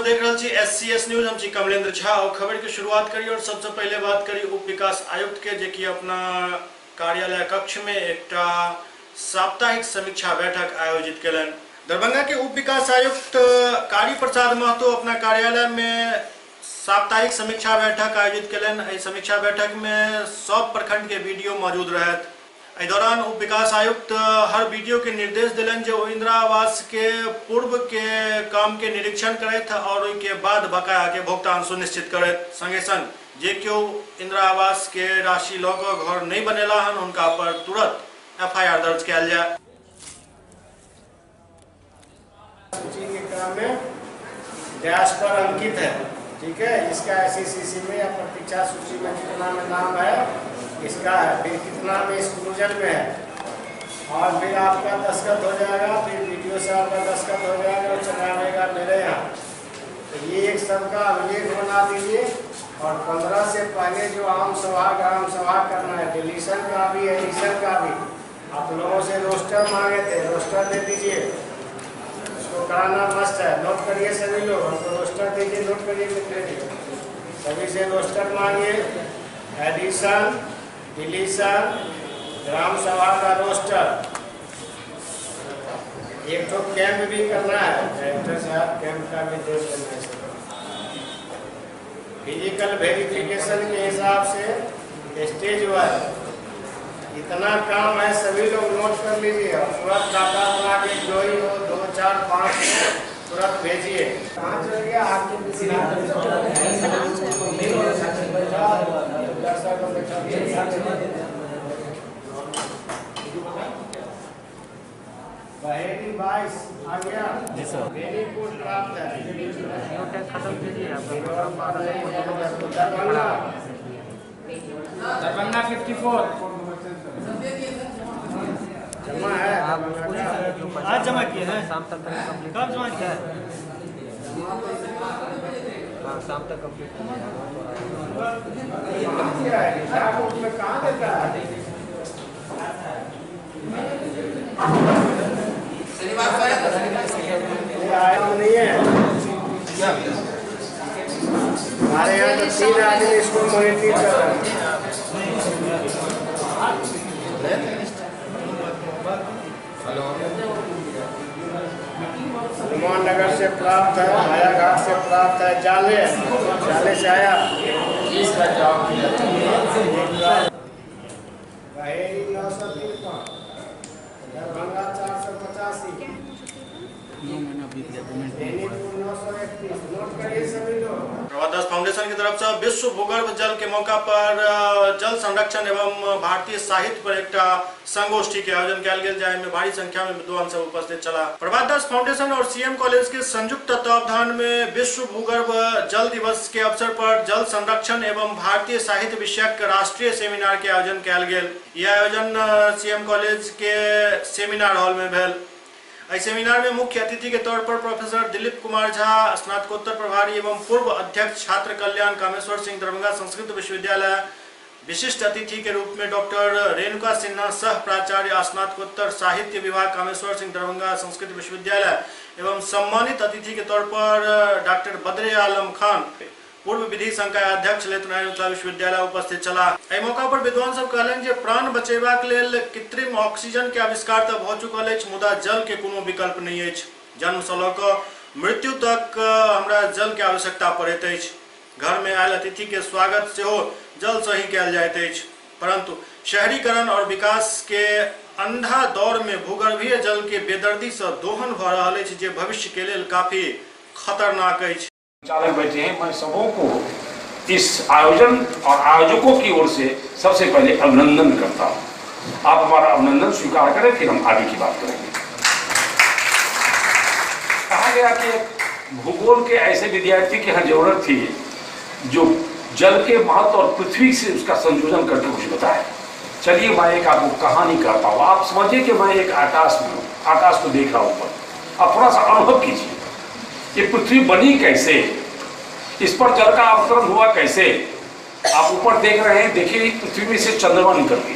देख रहे छी SCS न्यूज। हम छी कमलेंद्र झा और खबर की शुरुआत करी और सबसे पहले बात करी उप विकास आयुक्त के, जे कि अपना कार्यालय कक्ष में एक साप्ताहिक समीक्षा बैठक आयोजित कलन। दरभंगा के उप विकास आयुक्त कारी प्रसाद महतो अपना कार्यालय में साप्ताहिक समीक्षा बैठक आयोजित कलन। समीक्षा बैठक में सब प्रखंड के वीडियो मौजूद रहत। इस दौरान उप विकास आयुक्त हर वीडियो के निर्देश दिलन जो इंदिरा आवास के पूर्व के काम के निरीक्षण करत और के बाद बकाया के भुगतान सुनिश्चित करत। संगे संग जे क्यों इंदिरा आवास के राशि लऽ कऽ घर नहीं बनेला हन उनका पर तुरंत FIR दर्ज किया जाए। सूची के क्रम में डैश पर अंकित है, ठीक है। इसका SCC में या प्रतीक्षा सूची में कितना में नाम है इसका है, फिर कितना में एक्सक्लूजन में है, और फिर आपका दस्तखत हो जाएगा, फिर वीडियो से आपका दस्तखत हो जाएगा और चला रहेगा मेरे यहाँ। तो ये एक सबका अभिलेख बना दीजिए। और 15 से पहले जो आम सभा ग्राम सभा करना है, डिलीशन का भी एडिशन का भी आप लोगों से रोस्टर मांगे थे, रोस्टर दे दीजिए। इसको कराना मस्ट है, नोट करिए सभी लोग, हमको रोस्टर दीजिए, नोट करिए लिख लीजिए। सभी से रोस्टर मांगिए, एडिशन डिलीशन ग्राम सभा का रोस्टर। एक तो कैंप भी करना है, डायरेक्टर साहब कैंप का भी देख लेना है। फिजिकल वेरिफिकेशन के हिसाब से स्टेज वाइज इतना काम है, सभी लोग नोट कर लीजिए और तुरंत डाटा बना के जो ही हो 2 4 5 तुरंत भेजिए। कहाँ चल गया आपके बहेड़ी 22 आ गया जी सर। वेरी गुड, प्राप्त है। खत्म कीजिए दरभंगा 54 जमा है। आज जमा किए हैं, शाम तक कंप्लीट। कब जमा किया है? शाम तक कंप्लीट कहाँ देता है? नहीं है हमारे यहाँ तो 3 आदमी इसको मॉनिटरिंग कर रहे हैं। हनुमान नगर से प्राप्त है, हायाघाट से प्राप्त है, जाले से आया बहेड़ी 953 दरभंगा 485 प्रभादास फाउंडेशन की तरफ से विश्व भूगर्भ जल के मौका पर जल संरक्षण एवं भारतीय साहित्य पर एक संगोष्ठी के आयोजन किया गेल, जाय में भारी संख्या में विद्वान सब उपस्थित चला। प्रभादास फाउंडेशन और CM कॉलेज के संयुक्त तत्वावधान में विश्व भूगर्भ जल दिवस के अवसर पर जल संरक्षण एवं भारतीय साहित्य विषयक राष्ट्रीय सेमिनार के आयोजन किया गेल। यह आयोजन CM कॉलेज के सेमिनार हॉल में भेल। इस सेमिनार में मुख्य अतिथि के तौर पर प्रोफेसर दिलीप कुमार झा, स्नातकोत्तर प्रभारी एवं पूर्व अध्यक्ष छात्र कल्याण कामेश्वर सिंह दरभंगा संस्कृत विश्वविद्यालय, विशिष्ट अतिथि के रूप में डॉक्टर रेणुका सिन्हा, सह प्राचार्य स्नातकोत्तर साहित्य विभाग कामेश्वर सिंह दरभंगा संस्कृत विश्वविद्यालय, एवं सम्मानित अतिथि के तौर पर डॉक्टर बद्रे आलम खान, पूर्व विधि संकाय अध्यक्ष लेतनायुक्ता विश्वविद्यालय उपस्थित चला। एहि मौका पर विद्वान सब कहलन जे प्राण बचेबाक लेल कृत्रिम ऑक्सीजन के आविष्कार तऽ भऽ चुकल अछि, मुदा जल के कोनो विकल्प नहीं अछि। जन्म से लऽ कऽ मृत्यु तक हमरा जल के आवश्यकता पड़ैत अछि। घर में आयल अतिथि के स्वागत सेहो जल से ही कयल जाइत अछि, परंतु शहरीकरण और विकास के अंधा दौर में भूगर्भीय जल के बेदर्दी से दोहन भऽ रहल अछि, जे भविष्य के लेल काफी खतरनाक अछि। चालक बैठे हैं, मैं सबों को इस आयोजन और आयोजकों की ओर से सबसे पहले अभिनंदन करता हूं। आप हमारा अभिनंदन स्वीकार करें, फिर हम आगे की बात करेंगे। कहा गया कि भूगोल के ऐसे विद्यार्थी की हर जरूरत थी जो जल के महत्व और पृथ्वी से उसका संयोजन करके कुछ बताए। चलिए मैं एक आपको कहानी करता हूँ। आप समझिए कि मैं एक आकाश में हूँ, आकाश को देख रहा हूँ ऊपर। आप थोड़ा सा अनुभव कीजिए ये पृथ्वी बनी कैसे, इस पर जल का अवतरण हुआ कैसे। आप ऊपर देख रहे हैं, देखिए पृथ्वी में से चंद्रमा निकल गई।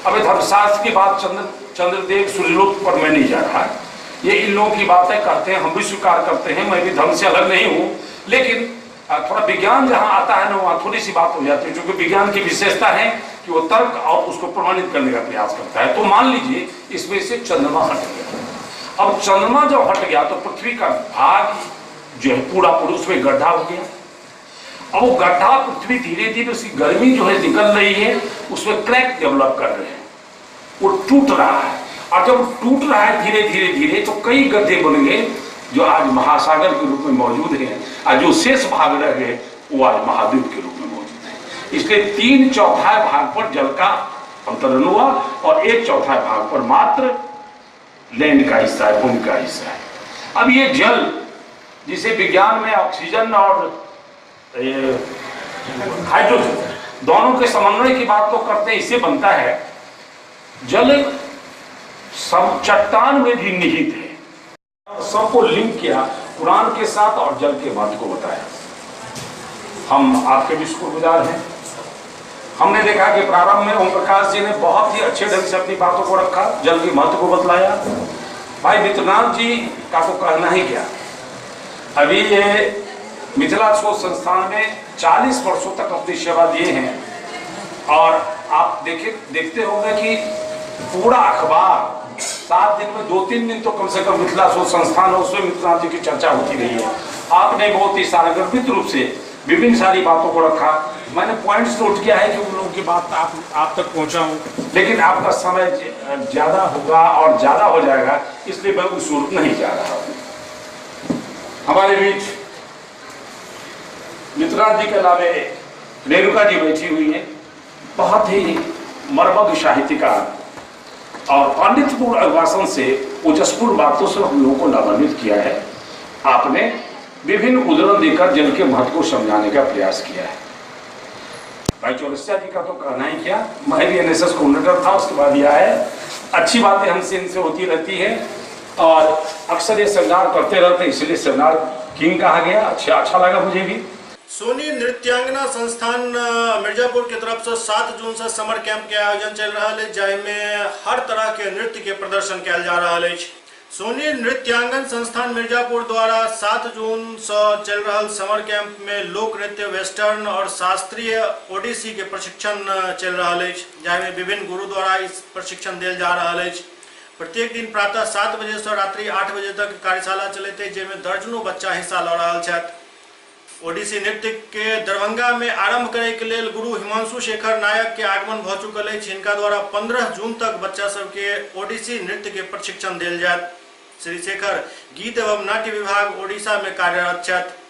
अब धर्मशास्त्र की बात चंद्रदेव सूर्यलोक पर मैं नहीं जा रहा, ये इन लोगों की बातें करते हैं, हम भी स्वीकार करते हैं, मैं भी धर्म से अलग नहीं हूं, लेकिन थोड़ा विज्ञान जहां आता है ना वहां थोड़ी सी बात हो जाती है, क्योंकि विज्ञान की विशेषता है कि वो तर्क और उसको प्रमाणित करने का प्रयास करता है। तो मान लीजिए इसमें से चंद्रमा हट गया। अब चंद्रमा जब हट गया तो पृथ्वी का भाग जो है पूरा उसमें गड्ढा हो गया। अब वो गड्ढा पृथ्वी धीरे धीरे उसकी गर्मी जो है निकल रही है, उसमें क्रैक डेवलप कर रहे हैं, वो टूट रहा है। और जब टूट रहा है धीरे धीरे धीरे तो कई गड्ढे बन गए जो आज महासागर के रूप में मौजूद हैं, और जो शेष भाग रह गए वो आज महाद्वीप के रूप में मौजूद है। इसलिए 3/4 भाग पर जल का अंतरण हुआ और 1/4 भाग पर मात्र लैंड का हिस्सा है, भूमि का हिस्सा है। अब ये जल जिसे विज्ञान में ऑक्सीजन और हाइड्रोजन दोनों के समन्वय की बात तो करते हैं, इससे बनता है जल सब चट्टान में भी निहित है। सबको लिंक किया कुरान के साथ और जल के महत्व को बताया। हम आपके भी शुक्रगुजार हैं। हमने देखा कि प्रारंभ में ओम प्रकाश जी ने बहुत ही अच्छे ढंग से अपनी बातों को रखा, जल के महत्व को बतलाया। भाई मित्रनाथ जी का तो कहना ही क्या, अभी ये मिथिला शोध संस्थान में 40 वर्षों तक अपनी सेवा दिए हैं, और आप देखते होंगे कि पूरा अखबार 7 दिन में 2-3 दिन तो कम से कम मिथिला शोध संस्थान और उसमें मिथिला जी की चर्चा होती रही है। आपने बहुत ही सारगर्भित रूप से विभिन्न सारी बातों को रखा। मैंने पॉइंट्स नोट किया है कि उन लोगों की बात आप तक पहुंचाऊं, लेकिन आपका समय ज्यादा होगा और ज्यादा हो जाएगा, इसलिए मैं उस सूरत नहीं जा रहा हूं। हमारे बीच मित्रनाथ जी के अलावे रेणुका जी बैठी हुई है, बहुत ही मर्मज्ञ साहित्यकार, और पांडित्यपूर्ण अभिभाषण से ओजस्पूर्ण बातों से हम लोगों को लाभान्वित किया है। आपने विभिन्न उदाहरण देकर जल के महत्व को समझाने का प्रयास किया है। भाई चौरसिया जी का तो कहना ही क्या, मैं भी NSS कोऑर्डिनेटर था, उसके बाद यह है। अच्छी बातें हमसे इनसे होती रहती है और अक्सर ये सेमिनार करते रहते, इसलिए सेमिनार किंग कहा गया। अच्छा लगा मुझे भी। सोनी नृत्यांगना संस्थान मिर्जापुर की तरफ से 7 जून से समर कैंप के आयोजन चल रहा है, जिसमें हर तरह के नृत्य के प्रदर्शन किया जा रहा है। सोनी नृत्यांगन संस्थान मिर्जापुर द्वारा 7 जून से चल रहा समर कैंप में लोक नृत्य, वेस्टर्न और शास्त्रीय ओडिसी के प्रशिक्षण चल रहा है, जिसमें विभिन्न गुरु द्वारा इस प्रशिक्षण दिया जा रहा है। प्रत्येक दिन प्रातः 7 बजे से रात्रि 8 बजे तक कार्यशाला चलते, जिसमें दर्जनों बच्चा हिस्सा ल रहा है। ओडिसी नृत्य के दरभंगा में आरंभ करे के लिए गुरु हिमांशु शेखर नायक के आगमन भ चुकल है, जिनका द्वारा 15 जून तक बच्चा सबके ओडिसी नृत्य के प्रशिक्षण दिल जाए। श्री शेखर गीत एवं नाट्य विभाग ओडिशा में कार्यरत छथि।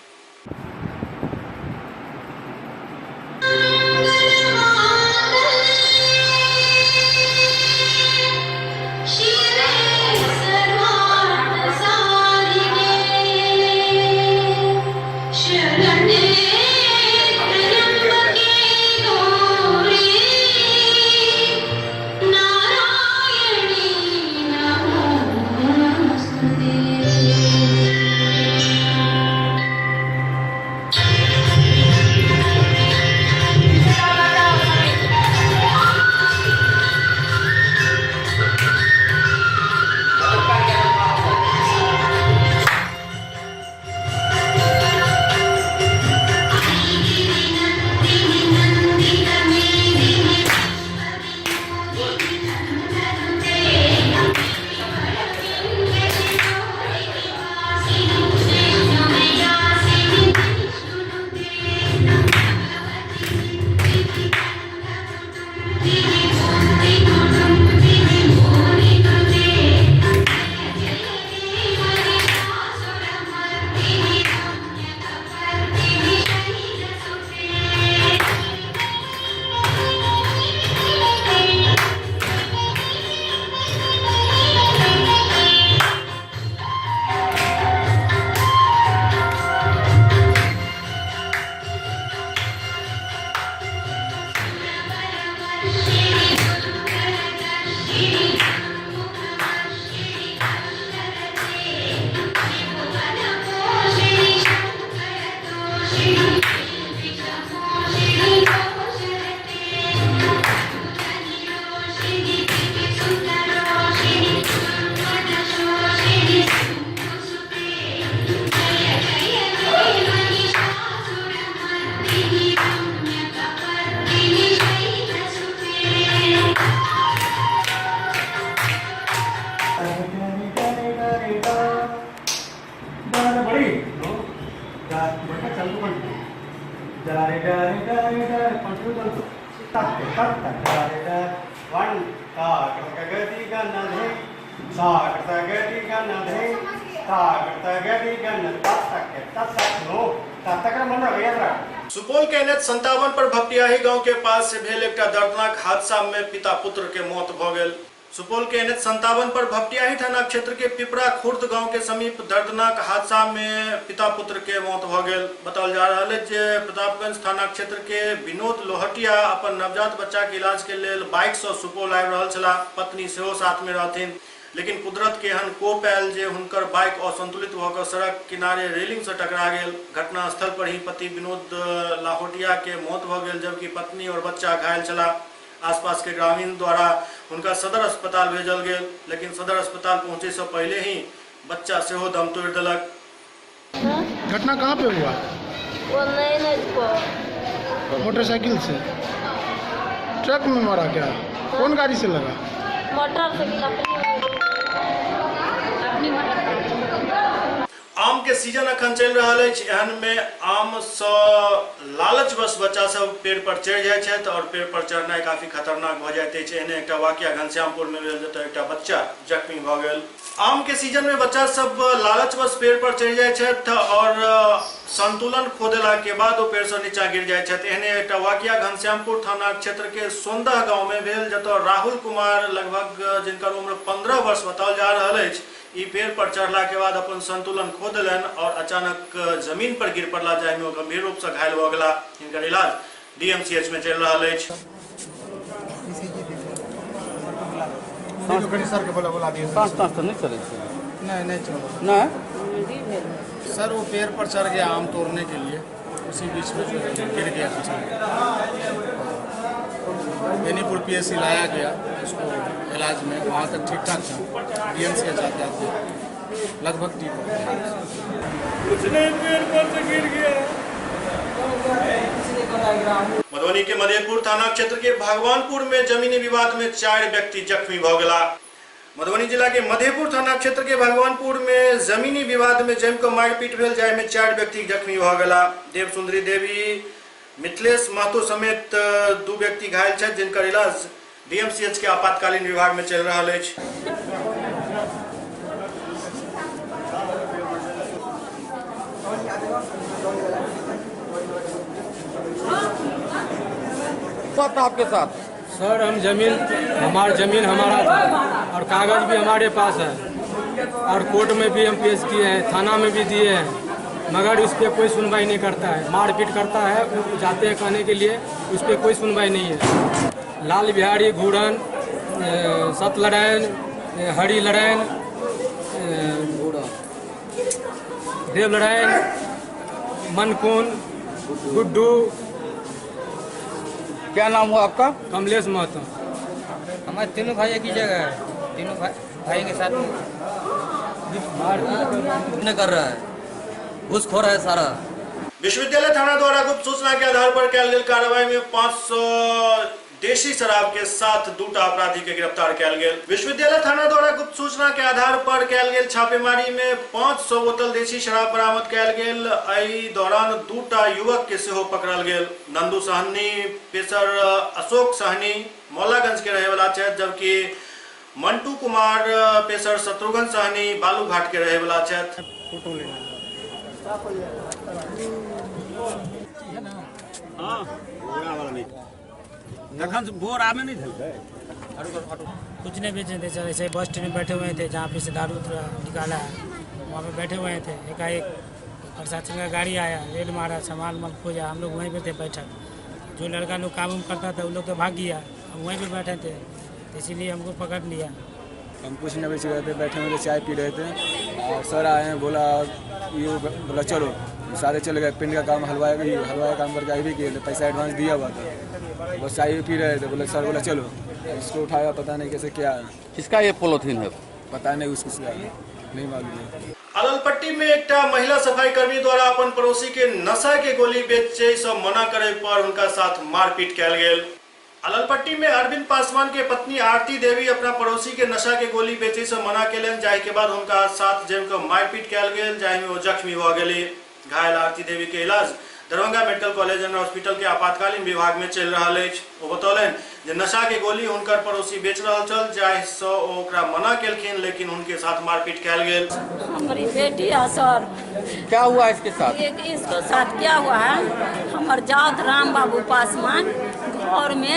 सुपौल के NH 57 पर भपटियाही गांव के पास से भेल एक दर्दनाक हादसा में पिता पुत्र के मौत भ गेल। सुपौल के NH 57 पर भपटियाही थाना क्षेत्र के पिपरा खुर्द गांव के समीप दर्दनाक हादसा में पिता पुत्र के मौत भ गेल। बताओल जा रहा है जे प्रतापगंज थाना क्षेत्र के विनोद लोहटिया अपन नवजात बच्चा के इलाज के लिए बाइक से सुपौल आबि रहल छला। पत्नी सेहो साथ में रहथिन, लेकिन कुदरत के एहन कोप आयल जे हुनकर बाइक असंतुलित भ क सड़क किनारे रेलिंग से टकरा गेल। घटना स्थल पर ही पति विनोद लाहौटिया के मौत भ गेल, जबकि पत्नी और बच्चा घायल छला। आसपास के ग्रामीण द्वारा उनका सदर अस्पताल भेजल गेल, लेकिन सदर अस्पताल पहुंचे से पहले ही बच्चा सेहो दम तोड़ देलक। घटना कहाँ पे हुआ? मोटरसाइकिल से? ट्रक में मारा क्या? कौन गाड़ी से लगा? मोटरसाइकिल आम के सीजन अखन चल रहा है। एहन में आम से लालच बस बच्चा सब पेड़ पर चढ़ जाए छथि और पेड़ पर चढ़ना काफी खतरनाक भ जाइत अछि। एहने एकटा वाकया घनश्यामपुर में भेल जतय एकटा बच्चा जख्मी भ गेल। आम के सीजन में बच्चा सब लालच बस पेड़ पर चढ़ जाए छथि और संतुलन खो देला के बाद वो पेड़ से नीचा गिर जाए छथि। एहने एकटा वाकया घनश्यामपुर थाना क्षेत्र के सोंदह गांव में भेल, जतय राहुल कुमार लगभग जिनकर उम्र 15 वर्ष बताओल जा रहा है, ई पेड़ पर चढ़ला के बाद अपन संतुलन खो देलन और अचानक जमीन पर गिर पड़ला, जाहि में गंभीर रूप से घायल भ गेला। इनकर इलाज DMCH में चल रहा है। सर वो पेड़ पर चढ़ गया आम तोड़ने के लिए, उसी बीच में गिर गया। बेनीपुर PSC लाया गया उसको इलाज में, वहाँ तक ठीक ठाक था। DMCH जाते आते लगभग ठीक हो गया। कुछ नहीं, पेड़ पर से गिर गया। मधुबनी के मधेपुर थाना क्षेत्र के भगवानपुर में जमीनी विवाद में 4 व्यक्ति जख्मी भ गेला। मधुबनी जिला के मधेपुर थाना क्षेत्र के भगवानपुर में जमीनी विवाद में जम क मारपीट भेल, जाहि में 4 व्यक्ति जख्मी भ गेला। देव सुंदरी देवी, मिथिलेश महतो समेत 2 व्यक्ति घायल छथि, जिनकर इलाज DMCH के आपातकालीन विभाग में चल रहा है। आपके साथ सर हम हमारा जमीन था और कागज भी हमारे पास है और कोर्ट में भी हम पेश किए हैं, थाना में भी दिए हैं, मगर उस पर कोई सुनवाई नहीं करता है। मारपीट करता है, जाते हैं कहने के लिए, उस पर कोई सुनवाई नहीं है। लाल बिहारी घूरन, सतलड़ैन, हरी लड़ैन, देव लड़ैन, मनकुन, गुड्डू। क्या नाम हुआ आपका? कमलेश महतो। हमारे तीनों भाई एक ही जगह है, तीनों भाई के साथ में कर रहा है, घूसखोर है सारा। विश्वविद्यालय थाना द्वारा गुप्त सूचना के आधार पर कयल गेल कार्रवाई में 500 देशी शराब के साथ 2 अपराधी के गिरफ्तार कयल गेल। विश्वविद्यालय थाना द्वारा गुप्त सूचना के आधार पर कयल गेल छापेमारी में 500 बोतल देशी शराब बरामद कयल गेल। एहि दौरान 2 युवक के सेहो पकड़ल गेल। नंदू सहनी पेशर अशोक सहनी मौलागंज के रहे वाला छथि, जबकि मंटू कुमार पेशर शत्रुघ्न सहनी बालूघाट के रहे वाला छथि। कुछ नहीं बेचे थे सर, ऐसे बस स्टैंड में बैठे हुए थे, जहाँ पे से दारू निकाला है वहाँ पे बैठे हुए थे। एकाएक प्रशासन का गाड़ी आया, रेड मारा, सामान वाल खोजा, हम लोग वहीं पे थे बैठा। जो लड़का लोग काम करता था वो लोग तो भाग गया, हम वहीं पे बैठे थे, इसीलिए हमको पकड़ लिया। हम कुछ नहीं बेच रहे थे, बैठे हुए थे, चाय पी रहे थे और सर आए हैं, बोला चलो, सारे चले गए। पिंड का काम हलवाई काम करके आई भी किए थे, पैसा एडवांस दिया हुआ था, बस चाय पी रहे थे। बोले सर, बोला चलो, इसको उठाया, पता नहीं कैसे क्या है। किसका ये पॉलिथीन है? पता नहीं उसको नहीं मालूम है। अललपट्टी में एक महिला सफाई कर्मी द्वारा अपन पड़ोसी के नशा के गोली बेचे से मना करे पर उनका साथ मारपीट कयल गेल। अललपट्टी में अरविंद पासवान के पत्नी आरती देवी अपना पड़ोसी के नशा के गोली बेचे से मना केलन, जाहि के बाद उनका साथ जम के मारपीट कयल गेल, जाहि में वो जख्मी भ गेली। घायल आरती देवी के इलाज Darbhanga medical college and hospital के आपातकालीन विभाग में चल रहा है। वो बतौलन जे नशा के गोली उनकर पड़ोसी बेच रहा चल जाए सो ओकरा मना केलखिन, लेकिन उनके साथ मारपीट कैल गेल। हमारी बेटी है सर। क्या हुआ इसके साथ? इसके साथ क्या हुआ है, हमार जात राम बाबू पासवान घर में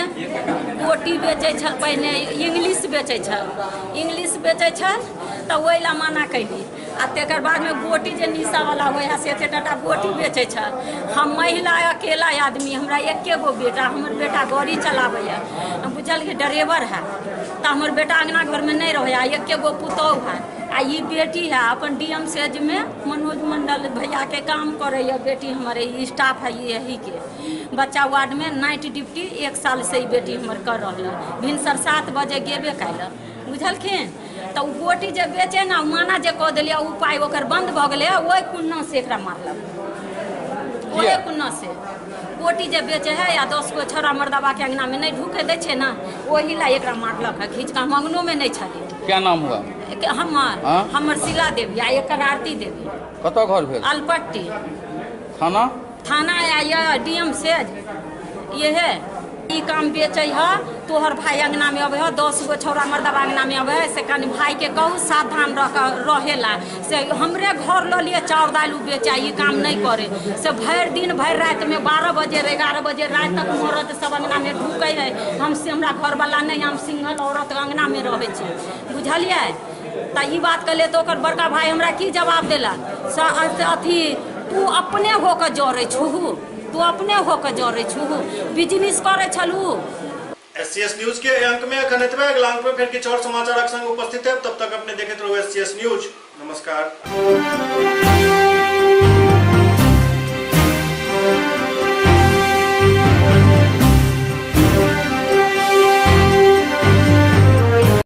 गोटी बेचे छल, पहले इंग्लिश बेचे छल तो वही ला मना कैली आ तेकर बाद में गोटी जे निशा वाला हुआ से टाटा गोटी बेचे छल। हम महिला अकेला आदमी, हमरा एके गो बेटा, हमर बेटा गाड़ी चलावे बुझल के ड्राइवर है, तो हमर बेटा अंगना घर में नहीं रहे, एके गो पुतौह है आ ये बेटी है अपन डीएम सेज में मनोज मंडल भैया के काम करे। बेटी हमारे स्टाफ है यही के बच्चा वार्ड में नाइट ड्यूटी 1 साल से ही बेटी हमर कर रहा है। भिनसर 7 बजे गेबे कैल बुझलखिन। तो गोटी जे बेचे ना माना जे कह दिलिए उपाय ओकर बंद भ गए, वही कुन्ना से एकरा मारलक, वही कुन्ना से गोटी जे बेचे है या 10 गो छोरा मर्दबा के अंगना में नहीं ढुके दे छे ना, वही ला एकरा मारलक है। खींच का मंगनो में नहीं छले। क्या नाम हुआ? हमर शिला देवी आ एक आरती देवी। कत घर भेल? अलपट्टी। थाना या डीएम सेज ये है। ई काम बेचे है, तोहर भाई अंगना में अबे है, 10 गो छौरा मर्दबा अंगना में अबे है, से कनी भाई के कहू सावधान रहेला। से हमरे घर ल लिए चाउर दाल बेचा, ये काम नहीं करे। से भर दिन भर रात में 12 बजे 11 बजे रात तक मरद सब अंगना में ढुके है। हमसे हमरा घर वाला नहीं, हम सिंगल औरत अंगना में रहे छे बुझलिए। तो ई बात कहले तो ओकर बड़का भाई हमरा की जवाब देला, अथी तू अपने होकर जरे छुहू, तू अपने होकर जरे छुहू, बिजनेस करे छलू। SCS न्यूज के अंक में अखन एतबे, अगला अंक में फिर किछु और समाचारक संग उपस्थित है। तब तक अपने देखते रहो SCS न्यूज। नमस्कार।